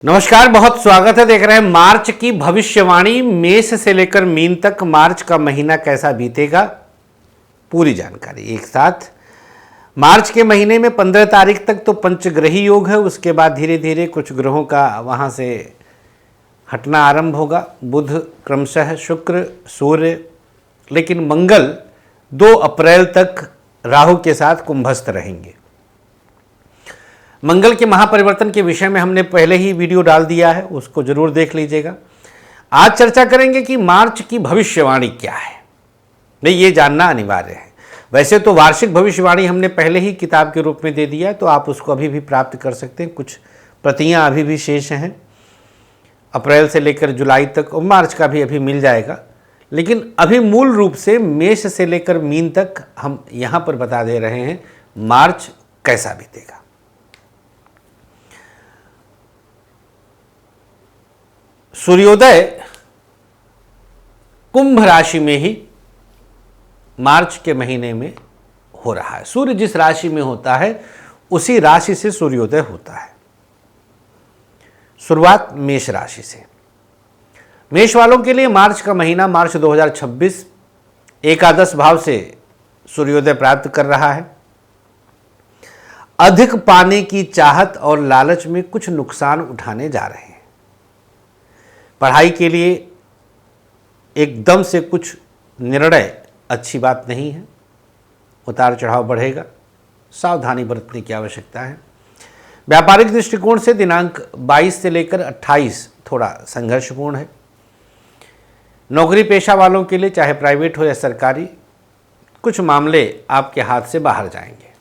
नमस्कार, बहुत स्वागत है। देख रहे हैं मार्च की भविष्यवाणी। मेष से लेकर मीन तक मार्च का महीना कैसा बीतेगा, पूरी जानकारी एक साथ। मार्च के महीने में 15 तारीख तक तो पंचग्रही योग है, उसके बाद धीरे धीरे कुछ ग्रहों का वहाँ से हटना आरंभ होगा। बुध क्रमशः, शुक्र, सूर्य, लेकिन मंगल 2 अप्रैल तक राहु के साथ कुंभस्थ रहेंगे। मंगल के महापरिवर्तन के विषय में हमने पहले ही वीडियो डाल दिया है, उसको जरूर देख लीजिएगा। आज चर्चा करेंगे कि मार्च की भविष्यवाणी क्या है। नहीं, ये जानना अनिवार्य है। वैसे तो वार्षिक भविष्यवाणी हमने पहले ही किताब के रूप में दे दिया, तो आप उसको अभी भी प्राप्त कर सकते हैं। कुछ प्रतियां अभी भी शेष हैं, अप्रैल से लेकर जुलाई तक, और मार्च का भी अभी मिल जाएगा। लेकिन अभी मूल रूप से मेष से लेकर मीन तक हम यहाँ पर बता दे रहे हैं मार्च कैसा बीतेगा। सूर्योदय कुंभ राशि में ही मार्च के महीने में हो रहा है। सूर्य जिस राशि में होता है उसी राशि से सूर्योदय होता है। शुरुआत मेष राशि से। मेष वालों के लिए मार्च का महीना, मार्च 2026, एकादश भाव से सूर्योदय प्राप्त कर रहा है। अधिक पाने की चाहत और लालच में कुछ नुकसान उठाने जा रहे हैं। पढ़ाई के लिए एकदम से कुछ निर्णय अच्छी बात नहीं है, उतार चढ़ाव बढ़ेगा, सावधानी बरतने की आवश्यकता है। व्यापारिक दृष्टिकोण से दिनांक 22 से लेकर 28 थोड़ा संघर्षपूर्ण है। नौकरी पेशा वालों के लिए, चाहे प्राइवेट हो या सरकारी, कुछ मामले आपके हाथ से बाहर जाएंगे।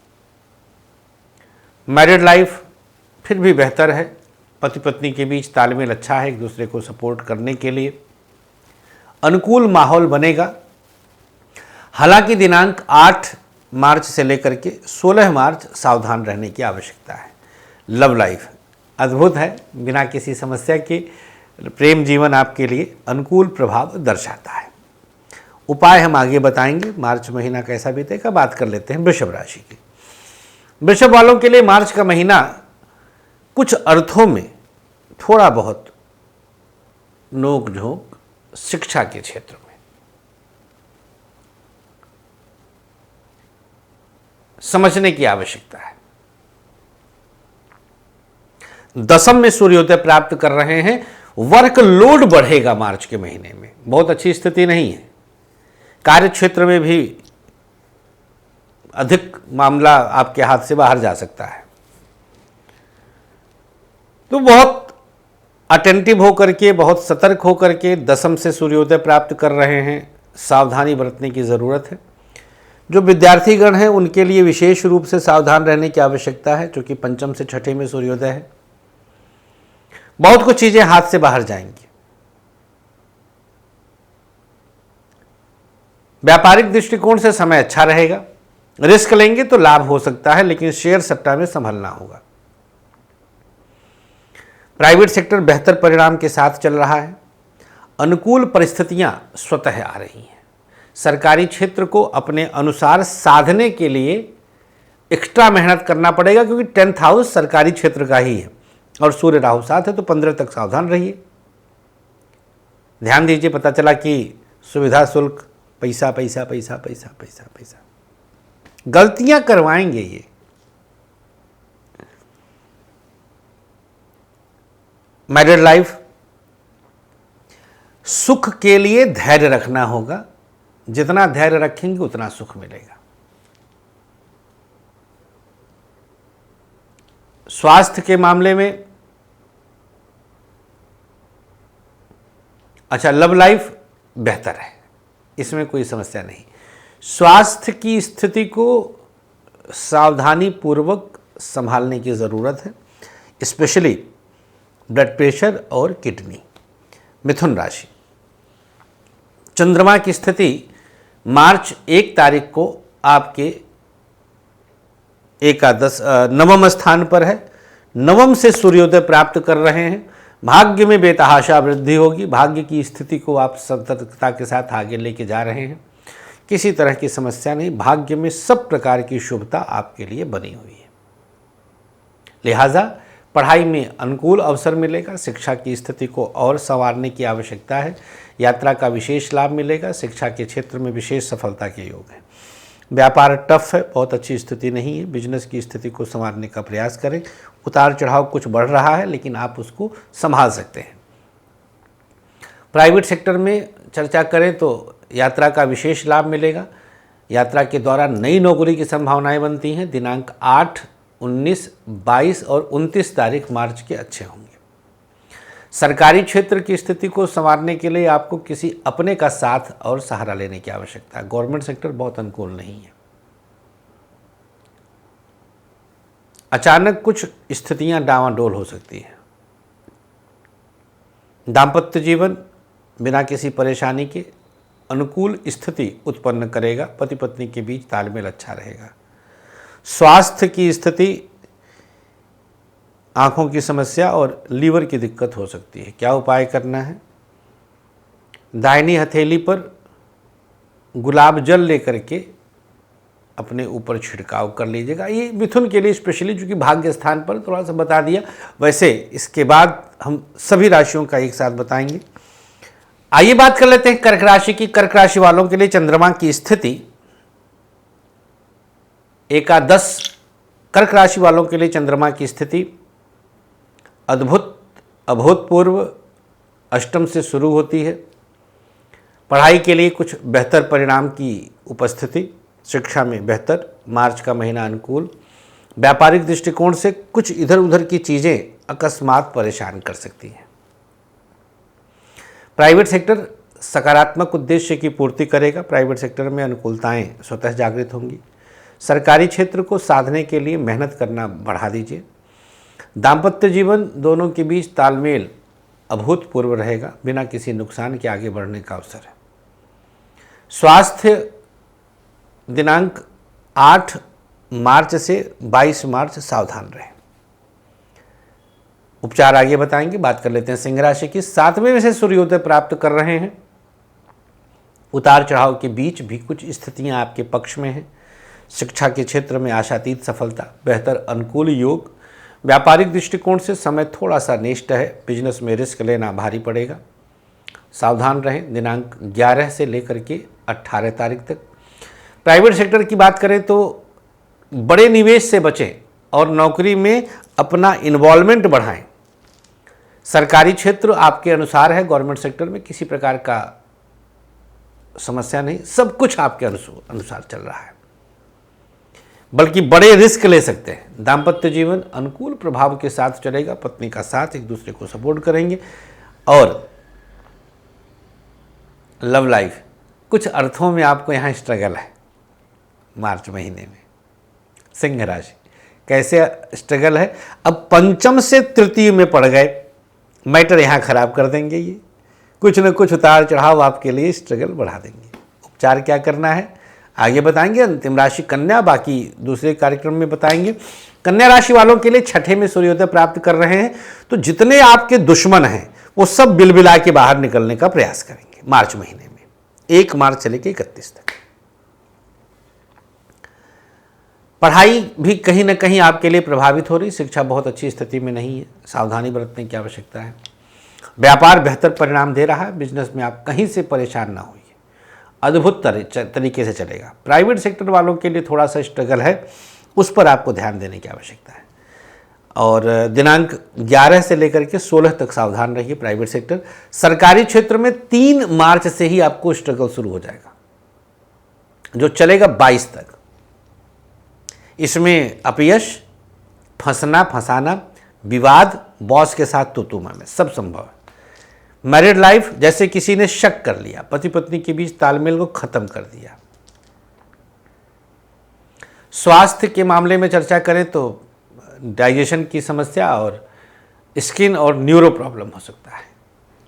मैरिड लाइफ फिर भी बेहतर है। पति पत्नी के बीच तालमेल अच्छा है, एक दूसरे को सपोर्ट करने के लिए अनुकूल माहौल बनेगा। हालांकि दिनांक 8 मार्च से लेकर के 16 मार्च सावधान रहने की आवश्यकता है। लव लाइफ अद्भुत है, बिना किसी समस्या के प्रेम जीवन आपके लिए अनुकूल प्रभाव दर्शाता है। उपाय हम आगे बताएंगे। मार्च महीना कैसा बीतेगा, बात कर लेते हैं वृषभ राशि की। वृषभ वालों के लिए मार्च का महीना कुछ अर्थों में थोड़ा बहुत नोक झोंक शिक्षा के क्षेत्र में, समझने की आवश्यकता है। दशम में सूर्योदय प्राप्त कर रहे हैं। वर्क लोड बढ़ेगा मार्च के महीने में, बहुत अच्छी स्थिति नहीं है। कार्य क्षेत्र में भी अधिक मामला आपके हाथ से बाहर जा सकता है, तो बहुत अटेंटिव होकर के, बहुत सतर्क होकर के दशम से सूर्योदय प्राप्त कर रहे हैं। सावधानी बरतने की ज़रूरत है। जो विद्यार्थीगण हैं उनके लिए विशेष रूप से सावधान रहने की आवश्यकता है, क्योंकि पंचम से छठे में सूर्योदय है। बहुत कुछ चीज़ें हाथ से बाहर जाएंगी। व्यापारिक दृष्टिकोण से समय अच्छा रहेगा। रिस्क लेंगे तो लाभ हो सकता है, लेकिन शेयर सट्टा में संभलना होगा। प्राइवेट सेक्टर बेहतर परिणाम के साथ चल रहा है। अनुकूल परिस्थितियां स्वतः आ रही हैं। सरकारी क्षेत्र को अपने अनुसार साधने के लिए एक्स्ट्रा मेहनत करना पड़ेगा, क्योंकि 10th हाउस सरकारी क्षेत्र का ही है और सूर्य राहु साथ है, तो 15 तक सावधान रहिए। ध्यान दीजिए, पता चला कि सुविधा शुल्क, पैसा पैसा पैसा पैसा पैसा पैसा, गलतियां करवाएंगे ये। मैरिड लाइफ, सुख के लिए धैर्य रखना होगा। जितना धैर्य रखेंगे उतना सुख मिलेगा। स्वास्थ्य के मामले में अच्छा, लव लाइफ बेहतर है, इसमें कोई समस्या नहीं। स्वास्थ्य की स्थिति को सावधानी पूर्वक संभालने की ज़रूरत है, स्पेशली ब्लड प्रेशर और किडनी। मिथुन राशि। चंद्रमा की स्थिति मार्च 1 तारीख को आपके नवम स्थान पर है। नवम से सूर्योदय प्राप्त कर रहे हैं। भाग्य में बेतहाशा वृद्धि होगी। भाग्य की स्थिति को आप सतर्कता के साथ आगे लेके जा रहे हैं। किसी तरह की समस्या नहीं। भाग्य में सब प्रकार की शुभता आपके लिए बनी हुई है। लिहाजा पढ़ाई में अनुकूल अवसर मिलेगा, शिक्षा की स्थिति को और संवारने की आवश्यकता है। यात्रा का विशेष लाभ मिलेगा, शिक्षा के क्षेत्र में विशेष सफलता के योग है। व्यापार टफ है, बहुत अच्छी स्थिति नहीं है, बिजनेस की स्थिति को संवारने का प्रयास करें। उतार चढ़ाव कुछ बढ़ रहा है लेकिन आप उसको संभाल सकते हैं। प्राइवेट सेक्टर में चर्चा करें तो यात्रा का विशेष लाभ मिलेगा। यात्रा के दौरान नई नौकरी की संभावनाएं बनती हैं। दिनांक 8, 19, 22 और 29 तारीख मार्च के अच्छे होंगे। सरकारी क्षेत्र की स्थिति को संवारने के लिए आपको किसी अपने का साथ और सहारा लेने की आवश्यकता है। गवर्नमेंट सेक्टर बहुत अनुकूल नहीं है। अचानक कुछ स्थितियां डावाडोल हो सकती हैं। दाम्पत्य जीवन बिना किसी परेशानी के अनुकूल स्थिति उत्पन्न करेगा। पति पत्नी के बीच तालमेल अच्छा रहेगा। स्वास्थ्य की स्थिति, आंखों की समस्या और लीवर की दिक्कत हो सकती है। क्या उपाय करना है? दाहिनी हथेली पर गुलाब जल लेकर के अपने ऊपर छिड़काव कर लीजिएगा। ये मिथुन के लिए स्पेशली, चूंकि भाग्य स्थान पर थोड़ा सा बता दिया, वैसे इसके बाद हम सभी राशियों का एक साथ बताएंगे। आइए बात कर लेते हैं कर्क राशि की। कर्क राशि वालों के लिए चंद्रमा की स्थिति एकादश। कर्क राशि वालों के लिए चंद्रमा की स्थिति अभूतपूर्व अष्टम से शुरू होती है। पढ़ाई के लिए कुछ बेहतर परिणाम की उपस्थिति, शिक्षा में बेहतर, मार्च का महीना अनुकूल। व्यापारिक दृष्टिकोण से कुछ इधर उधर की चीज़ें अकस्मात परेशान कर सकती हैं। प्राइवेट सेक्टर सकारात्मक उद्देश्य की पूर्ति करेगा। प्राइवेट सेक्टर में अनुकूलताएं स्वतः जागृत होंगी। सरकारी क्षेत्र को साधने के लिए मेहनत करना बढ़ा दीजिए। दाम्पत्य जीवन दोनों के बीच तालमेल अभूतपूर्व रहेगा। बिना किसी नुकसान के आगे बढ़ने का अवसर है। स्वास्थ्य दिनांक 8 मार्च से 22 मार्च सावधान रहें। उपचार आगे बताएंगे। बात कर लेते हैं सिंह राशि की। 7वें में से सूर्योदय प्राप्त कर रहे हैं। उतार चढ़ाव के बीच भी कुछ स्थितियां आपके पक्ष में हैं। शिक्षा के क्षेत्र में आशातीत सफलता, बेहतर अनुकूल योग। व्यापारिक दृष्टिकोण से समय थोड़ा सा निष्ठ है। बिजनेस में रिस्क लेना भारी पड़ेगा, सावधान रहें। दिनांक 11 से लेकर के 18 तारीख तक। प्राइवेट सेक्टर की बात करें तो बड़े निवेश से बचें और नौकरी में अपना इन्वॉल्वमेंट बढ़ाएं। सरकारी क्षेत्र आपके अनुसार है। गवर्नमेंट सेक्टर में किसी प्रकार का समस्या नहीं, सब कुछ आपके अनुसार चल रहा है, बल्कि बड़े रिस्क ले सकते हैं। दाम्पत्य जीवन अनुकूल प्रभाव के साथ चलेगा। पत्नी का साथ, एक दूसरे को सपोर्ट करेंगे। और लव लाइफ कुछ अर्थों में आपको यहाँ स्ट्रगल है मार्च महीने में। सिंह राशि कैसे स्ट्रगल है? अब पंचम से तृतीय में पड़ गए, मैटर यहाँ खराब कर देंगे। ये कुछ न कुछ उतार चढ़ाव आपके लिए स्ट्रगल बढ़ा देंगे। उपचार क्या करना है आगे बताएंगे। अंतिम राशि कन्या, बाकी दूसरे कार्यक्रम में बताएंगे। कन्या राशि वालों के लिए 6ठे में सूर्योदय प्राप्त कर रहे हैं, तो जितने आपके दुश्मन हैं वो सब बिलबिला के बाहर निकलने का प्रयास करेंगे मार्च महीने में, 1 मार्च से लेकर 31 तक। पढ़ाई भी कहीं ना कहीं आपके लिए प्रभावित हो रही। शिक्षा बहुत अच्छी स्थिति में नहीं है, सावधानी बरतने की आवश्यकता है। व्यापार बेहतर परिणाम दे रहा है। बिजनेस में आप कहीं से परेशान ना होइए, अद्भुत तरीके से चलेगा। प्राइवेट सेक्टर वालों के लिए थोड़ा सा स्ट्रगल है, उस पर आपको ध्यान देने की आवश्यकता है। और दिनांक 11 से लेकर के 16 तक सावधान रहिए प्राइवेट सेक्टर। सरकारी क्षेत्र में 3 मार्च से ही आपको स्ट्रगल शुरू हो जाएगा, जो चलेगा 22 तक। इसमें अपयश, फंसना फंसाना, विवाद, बॉस के साथ तुतुमा में सब संभव है। मैरिड लाइफ, जैसे किसी ने शक कर लिया, पति पत्नी के बीच तालमेल को खत्म कर दिया। स्वास्थ्य के मामले में चर्चा करें तो डाइजेशन की समस्या और स्किन और न्यूरो प्रॉब्लम हो सकता है।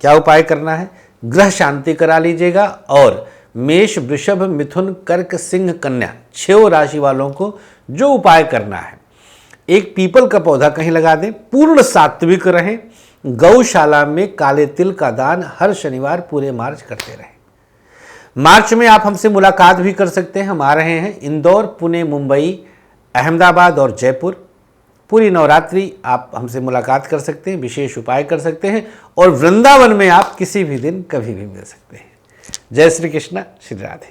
क्या उपाय करना है? ग्रह शांति करा लीजिएगा। और मेष, वृषभ, मिथुन, कर्क, सिंह, कन्या 6 राशि वालों को जो उपाय करना है, एक पीपल का पौधा कहीं लगा दें, पूर्ण सात्विक रहें, गौशाला में काले तिल का दान हर शनिवार पूरे मार्च करते रहें। मार्च में आप हमसे मुलाकात भी कर सकते हैं। हम आ रहे हैं इंदौर, पुणे, मुंबई, अहमदाबाद और जयपुर। पूरी नवरात्रि आप हमसे मुलाकात कर सकते हैं, विशेष उपाय कर सकते हैं और वृंदावन में आप किसी भी दिन कभी भी मिल सकते हैं। जय श्री कृष्ण, श्री राधे।